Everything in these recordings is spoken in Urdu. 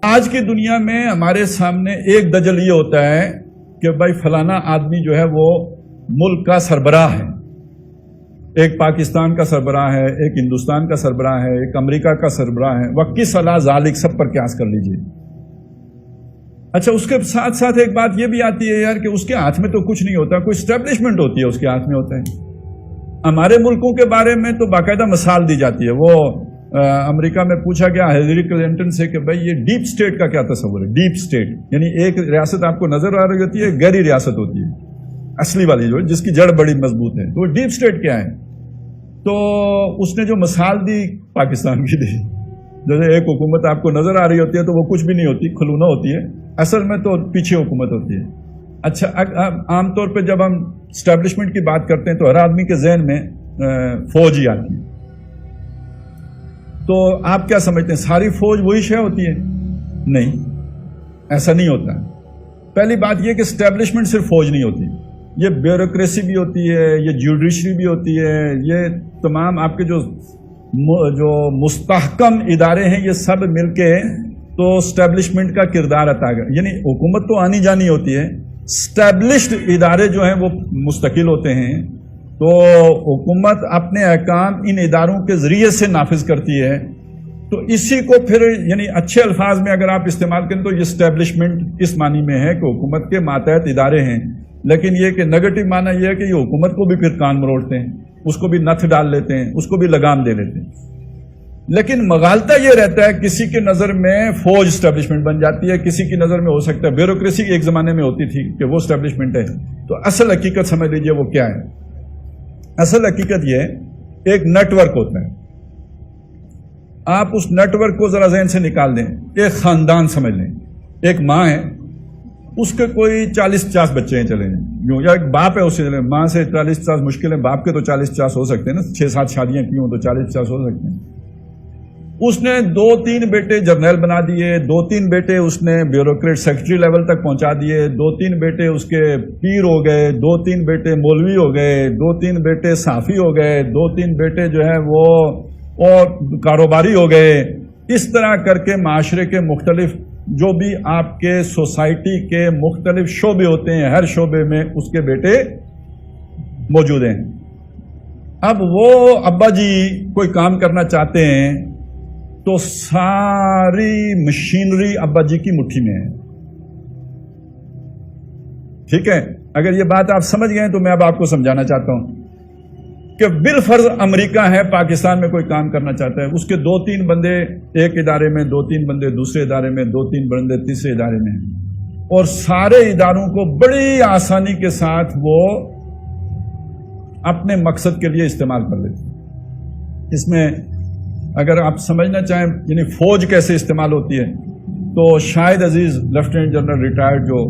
آج کی دنیا میں ہمارے سامنے ایک دجل یہ ہوتا ہے کہ بھائی فلانا آدمی جو ہے وہ ملک کا سربراہ ہے، ایک پاکستان کا سربراہ ہے، ایک ہندوستان کا سربراہ ہے، ایک امریکہ کا سربراہ ہے، وقت صلاح ذالک سب پر قیاس کر لیجئے۔ اچھا، اس کے ساتھ ساتھ ایک بات یہ بھی آتی ہے یار کہ اس کے ہاتھ میں تو کچھ نہیں ہوتا، کوئی اسٹیبلشمنٹ ہوتی ہے اس کے ہاتھ میں ہوتا ہے۔ ہمارے ملکوں کے بارے میں تو باقاعدہ مثال دی جاتی ہے۔ وہ امریکہ میں پوچھا گیا ہیلری کلنٹن سے کہ بھائی یہ ڈیپ سٹیٹ کا کیا تصور ہے؟ ڈیپ سٹیٹ یعنی ایک ریاست آپ کو نظر آ رہی ہوتی ہے، گہری ریاست ہوتی ہے، اصلی والی جو جس کی جڑ بڑی مضبوط ہے، تو ڈیپ سٹیٹ کیا ہے؟ تو اس نے جو مثال دی پاکستان کی دی، جیسے ایک حکومت آپ کو نظر آ رہی ہوتی ہے تو وہ کچھ بھی نہیں ہوتی، کھلونا ہوتی ہے، اصل میں تو پیچھے حکومت ہوتی ہے۔ اچھا، عام طور پہ جب ہم اسٹیبلشمنٹ کی بات کرتے ہیں تو ہر آدمی کے ذہن میں فوج ہی آتی ہے۔ تو آپ کیا سمجھتے ہیں ساری فوج وہی شے ہوتی ہے؟ نہیں، ایسا نہیں ہوتا۔ پہلی بات یہ کہ اسٹیبلشمنٹ صرف فوج نہیں ہوتی، یہ بیوروکریسی بھی ہوتی ہے، یہ جوڈیشری بھی ہوتی ہے، یہ تمام آپ کے جو مستحکم ادارے ہیں یہ سب مل کے تو اسٹیبلشمنٹ کا کردار ادا کر، یعنی حکومت تو آنی جانی ہوتی ہے، اسٹیبلشڈ ادارے جو ہیں وہ مستقل ہوتے ہیں، تو حکومت اپنے احکام ان اداروں کے ذریعے سے نافذ کرتی ہے۔ تو اسی کو پھر یعنی اچھے الفاظ میں اگر آپ استعمال کریں تو یہ اسٹیبلشمنٹ اس معنی میں ہے کہ حکومت کے ماتحت ادارے ہیں، لیکن یہ کہ نیگیٹو معنی یہ ہے کہ یہ حکومت کو بھی پھر کان مروڑتے ہیں، اس کو بھی نتھ ڈال لیتے ہیں، اس کو بھی لگام دے لیتے ہیں۔ لیکن مغالطہ یہ رہتا ہے کسی کی نظر میں فوج اسٹیبلشمنٹ بن جاتی ہے، کسی کی نظر میں ہو سکتا ہے بیوروکریسی ایک زمانے میں ہوتی تھی کہ وہ اسٹیبلشمنٹ ہے۔ تو اصل حقیقت سمجھ لیجئے وہ کیا ہے؟ اصل حقیقت یہ ایک نیٹ ورک ہوتا ہے۔ آپ اس نیٹ ورک کو ذرا ذہن سے نکال دیں، ایک خاندان سمجھ لیں، ایک ماں ہے، اس کے کوئی 40-50 بچے ہیں، چلیں یوں، یا ایک باپ ہے، اس سے ماں سے 40-50 مشکل ہے، باپ کے تو 40-50 ہو سکتے ہیں نا، 6-7 شادیاں کی ہوں تو 40-50 ہو سکتے ہیں۔ اس نے 2-3 بیٹے جرنیل بنا دیے، 2-3 بیٹے اس نے بیوروکریٹ سیکرٹری لیول تک پہنچا دیے، 2-3 بیٹے اس کے پیر ہو گئے، 2-3 بیٹے مولوی ہو گئے، 2-3 بیٹے صحافی ہو گئے، 2-3 بیٹے جو ہے وہ اور کاروباری ہو گئے۔ اس طرح کر کے معاشرے کے مختلف جو بھی آپ کے سوسائٹی کے مختلف شعبے ہوتے ہیں، ہر شعبے میں اس کے بیٹے موجود ہیں۔ اب وہ ابا جی کوئی کام کرنا چاہتے ہیں تو ساری مشینری ابا جی کی مٹھی میں ہے۔ ٹھیک ہے، اگر یہ بات آپ سمجھ گئے تو میں اب آپ کو سمجھانا چاہتا ہوں کہ بالفرض امریکہ ہے، پاکستان میں کوئی کام کرنا چاہتا ہے، اس کے 2-3 بندے ایک ادارے میں، 2-3 بندے دوسرے ادارے میں، 2-3 بندے تیسرے ادارے میں، اور سارے اداروں کو بڑی آسانی کے ساتھ وہ اپنے مقصد کے لیے استعمال کر لیتے ہیں۔ اس میں اگر آپ سمجھنا چاہیں یعنی فوج کیسے استعمال ہوتی ہے تو شاہد عزیز لیفٹیننٹ جنرل ریٹائرڈ، جو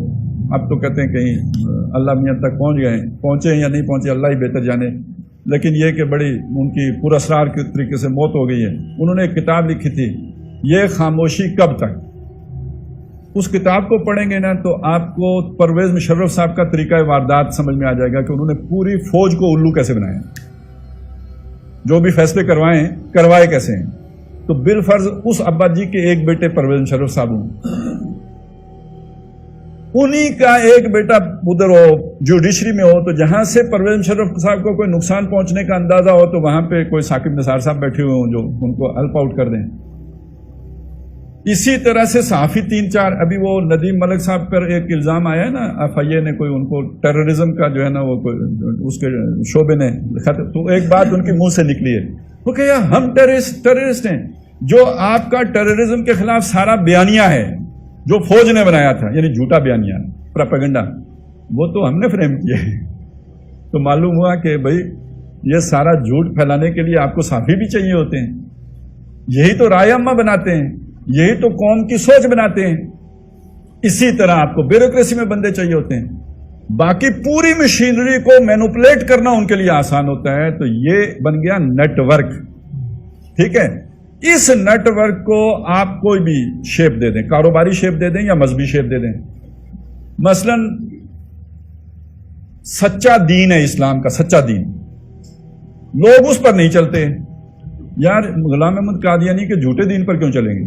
اب تو کہتے ہیں کہیں اللہ میاں تک پہنچ گئے، پہنچے ہیں یا نہیں پہنچے اللہ ہی بہتر جانے، لیکن یہ کہ بڑی ان کی پراسرار کے طریقے سے موت ہو گئی ہے۔ انہوں نے ایک کتاب لکھی تھی، یہ خاموشی کب تک۔ اس کتاب کو پڑھیں گے نا تو آپ کو پرویز مشرف صاحب کا طریقہ واردات سمجھ میں آ جائے گا کہ انہوں نے پوری فوج کو الو کیسے بنایا، جو بھی فیصلے کروائے کیسے ہیں۔ تو بالفرض اس ابا جی کے ایک بیٹے پرویز مشرف صاحب ہوں، انہی کا ایک بیٹا ادھر ہو جوڈیشری میں ہو، تو جہاں سے پرویز مشرف صاحب کو کوئی نقصان پہنچنے کا اندازہ ہو تو وہاں پہ کوئی ثاقب نثار صاحب بیٹھے ہوئے ہوں جو ان کو ہیلپ آؤٹ کر دیں۔ اسی طرح سے صحافی 3-4، ابھی وہ ندیم ملک صاحب پر ایک الزام آیا ہے نا، FIA نے کوئی ان کو ٹیررزم کا جو ہے نا وہ اس کے شعبے نے لکھا تھا، تو ایک بات ان کے منہ سے نکلی ہے، وہ کہ یار ہم ٹیررسٹ ہیں۔ جو آپ کا ٹیررزم کے خلاف سارا بیانیہ ہے جو فوج نے بنایا تھا، یعنی جھوٹا بیانیہ، پروپیگنڈا، وہ تو ہم نے فریم کیا ہے۔ تو معلوم ہوا کہ بھائی یہ سارا جھوٹ پھیلانے کے لیے آپ کو صحافی بھی چاہیے ہوتے ہیں، یہی تو رائے عامہ بناتے ہیں، یہی تو قوم کی سوچ بناتے ہیں۔ اسی طرح آپ کو بیوروکریسی میں بندے چاہیے ہوتے ہیں، باقی پوری مشینری کو مینوپولیٹ کرنا ان کے لیے آسان ہوتا ہے۔ تو یہ بن گیا نیٹ ورک، ٹھیک ہے۔ اس نیٹ ورک کو آپ کوئی بھی شیپ دے دیں، کاروباری شیپ دے دیں یا مذہبی شیپ دے دیں۔ مثلا سچا دین ہے اسلام کا، سچا دین، لوگ اس پر نہیں چلتے۔ یار غلام احمد قادیانی کے جھوٹے دین پر کیوں چلیں گے؟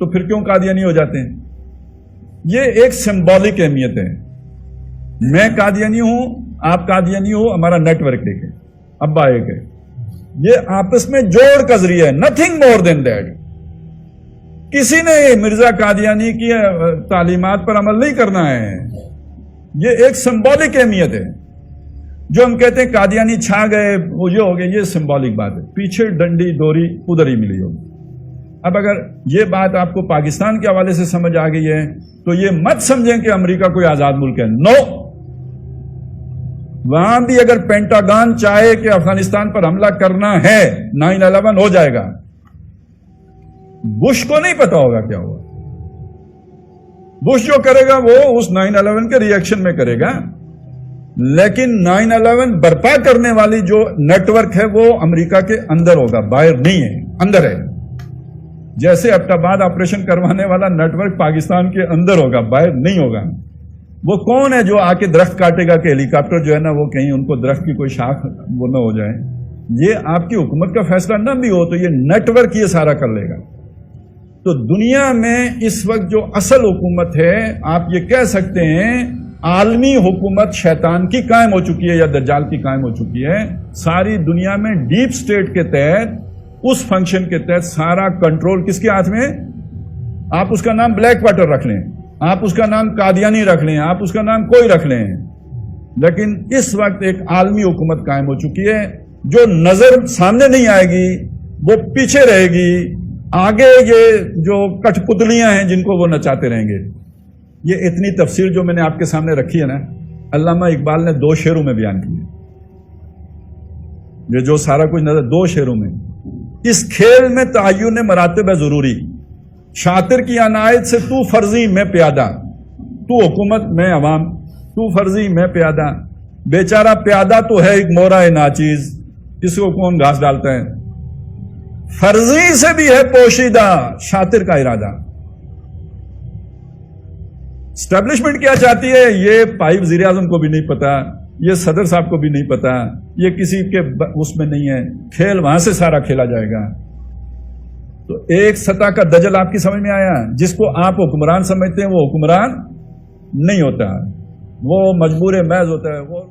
تو پھر کیوں قادیانی ہو جاتے ہیں؟ یہ ایک سمبولک اہمیت ہے. میں قادیانی ہوں، آپ قادیانی ہو، ہمارا نیٹ ورک ایک ہے، ابا ایک ہے. یہ آپس میں جوڑ کا ذریعہ ہے، نتھنگ مور دین دیٹ. کسی نے مرزا قادیانی کی تعلیمات پر عمل نہیں کرنا ہے. یہ ایک سمبولک اہمیت ہے. جو ہم کہتے ہیں قادیانی چھا گئے، وہ یہ ہو گئے، یہ سمبولک بات ہے. پیچھے ڈنڈی ڈوری ادھر ہی ملی ہوگی. اب اگر یہ بات آپ کو پاکستان کے حوالے سے سمجھ آ گئی ہے تو یہ مت سمجھیں کہ امریکہ کوئی آزاد ملک ہے. نو، وہاں بھی اگر پینٹاگان چاہے کہ افغانستان پر حملہ کرنا ہے، 9/11 ہو جائے گا. بش کو نہیں پتا ہوگا کیا ہوا. بش جو کرے گا وہ اس 9/11 کے ری ایکشن میں کرے گا، لیکن 9/11 برپا کرنے والی جو نیٹ ورک ہے وہ امریکہ کے اندر ہوگا، باہر نہیں ہے، اندر ہے. جیسے ایبٹ آپریشن کروانے والا نیٹ ورک پاکستان کے اندر ہوگا، باہر نہیں ہوگا. وہ کون ہے جو آ کے درخت کاٹے گا کہ ہیلی کاپٹر جو ہے نا وہ کہیں ان کو درخت کی کوئی شاخ وہ نہ ہو جائے؟ یہ آپ کی حکومت کا فیصلہ نہ بھی ہو تو یہ نیٹ ورک یہ سارا کر لے گا. تو دنیا میں اس وقت جو اصل حکومت ہے، آپ یہ کہہ سکتے ہیں عالمی حکومت شیطان کی قائم ہو چکی ہے یا دجال کی قائم ہو چکی ہے. ساری دنیا میں ڈیپ سٹیٹ کے تحت، اس فنکشن کے تحت سارا کنٹرول کس کے ہاتھ میں؟ آپ اس کا نام بلیک واٹر رکھ لیں، آپ اس کا نام قادیانی رکھ لیں، آپ اس کا نام کوئی رکھ لیں، لیکن اس وقت ایک عالمی حکومت قائم ہو چکی ہے. جو نظر سامنے نہیں آئے گی وہ پیچھے رہے گی، آگے یہ جو کٹھ پتلیاں ہیں جن کو وہ نچاتے رہیں گے. یہ اتنی تفسیر جو میں نے آپ کے سامنے رکھی ہے نا، علامہ اقبال نے 2 شعروں میں بیان کی ہے. یہ جو سارا کچھ نظر 2 شعروں میں. اس کھیل میں تعین مراتب ہے ضروری. شاطر کی عنایت سے تو فرضی میں پیادہ، تو حکومت میں عوام، تو فرضی میں پیادہ. بیچارہ پیادہ تو ہے ایک مورا ناچیز، اس کو کون گھاس ڈالتا ہے. فرضی سے بھی ہے پوشیدہ شاطر کا ارادہ. اسٹیبلشمنٹ کیا چاہتی ہے یہ بھائی وزیر اعظم کو بھی نہیں پتا، یہ صدر صاحب کو بھی نہیں پتا، یہ کسی کے اس میں نہیں ہے. کھیل وہاں سے سارا کھیلا جائے گا. تو ایک سطح کا دجل آپ کی سمجھ میں آیا؟ جس کو آپ حکمران سمجھتے ہیں وہ حکمران نہیں ہوتا، وہ مجبور محض ہوتا ہے. وہ